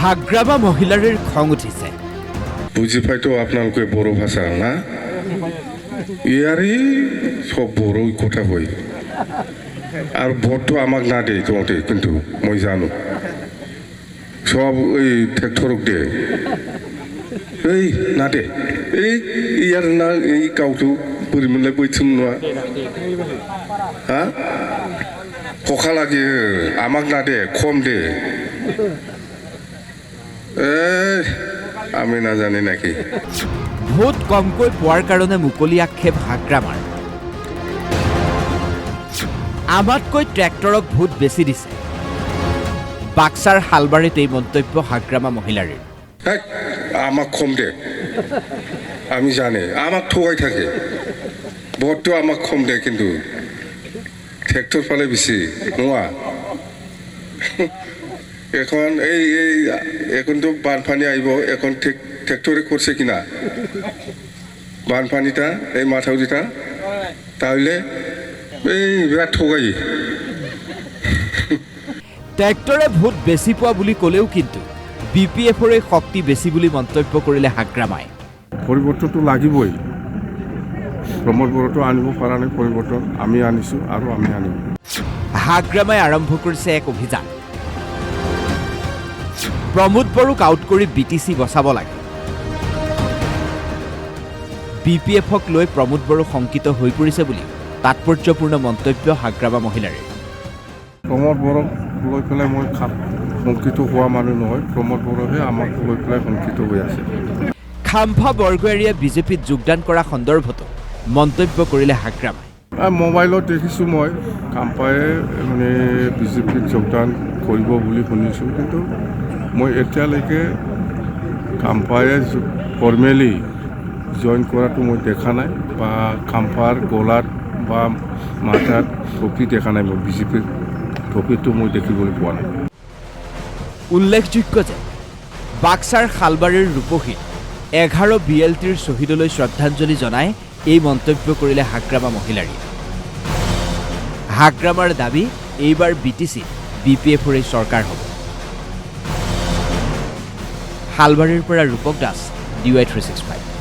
হাগ্ৰামা মহিলাৰ খং উঠিছে। বুঝি পাইতো আপোনালোকে বড়ো ভাষা না ইয়ারই সব বড় কথা কই আর ভোটটো আমাক না দে তোমাতে কিন্তু মই জানো সব ওই ট্রেক্টরক দে এই না দে এই ইয়ার না এই কাউটো পরিমলে বইছুম না হ্যাঁ কখা লাগে আমাক না দে কম দে আমি না জানি নাকি ভোট কমকৈ পোৱাৰ কাৰণে মুকলি আক্ষেপ হাগ্ৰামাৰ। আমাতকৈ ট্ৰেক্টৰক ভোট বেছি দিছে। বাক্সাৰ হালবাৰীত এই মন্তব্য হাগ্ৰামা মহিলাৰ। আমাক কম দে আমি জানে আমাক ঠগাই থাকে ভোটটো আমাক কম দে কিন্তু ট্ৰেক্টৰ ফালে বেছি নোৱা এখন এই এখনতো বানপানী আহিব এখন ট্ৰেক্টৰে কৰছে কিনা বানপানীটা এই মাথাউৰিটা তাহলে এই বিৰাট ঠগাই ট্ৰেক্টৰে ভোট বেছি পোৱা বুলি ক'লেও কিন্তু BPFৰে শক্তি বেছি বুলি মন্তব্য কৰিলে হাগ্ৰামাই। পৰিৱৰ্তনটো লাগিবই প্ৰমোদ বড়োটো আনিব পৰা নাই পৰিৱৰ্তন আমি আনিছোঁ আৰু আমি আনিম। হাগ্ৰামাই আৰম্ভ কৰিছে এক অভিযান। প্ৰমোদ বড়োক আউট কৰি BTC বচাব লাগে। BPFক লৈ প্ৰমোদ বড়ো শংকিত হৈ পৰিছে বুলি তাৎপৰ্যপূৰ্ণ মন্তব্য হাগ্ৰামা মহিলাৰ। প্ৰমোদ বড়োক লৈ পেলাই মই শংকিত হোৱা মানুহ নহয় প্ৰমোদ বড়োহে আমাক লৈ পেলাই শংকিত হৈ আছে। খাম্ফা বৰগোহাঁইয়ে বিজেপিত যোগদান কৰা সন্দৰ্ভতো মন্তব্য কৰিলে হাগ্ৰামাই। মোবাইলত দেখিছোঁ মই খাম্ফাই মানে বিজেপিত যোগদান কৰিব বুলি শুনিছোঁ কিন্তু মই এতিয়ালৈকে খাম্ফাই ফৰ্মেলি জইন কৰাটো মই দেখা নাই বা খাম্ফাৰ গলাত বা মাথাত টপি দেখা নাই মই বিজেপিৰ টপিটো মই দেখিবলৈ পোৱা নাই। উল্লেখযোগ্য যে বাক্সাৰ শালবাৰীৰ ৰূপহীত 11 BLTৰ শ্বহীদলৈ শ্ৰদ্ধাঞ্জলি জনাই এই মন্তব্য কৰিলে হাগ্ৰামা মহিলাৰী। হাগ্ৰামাৰ দাবী এইবাৰ BTC BPFৰে চৰকাৰ হ'ব। শালবাৰীৰ পৰা ৰূপক দাস, DY 365।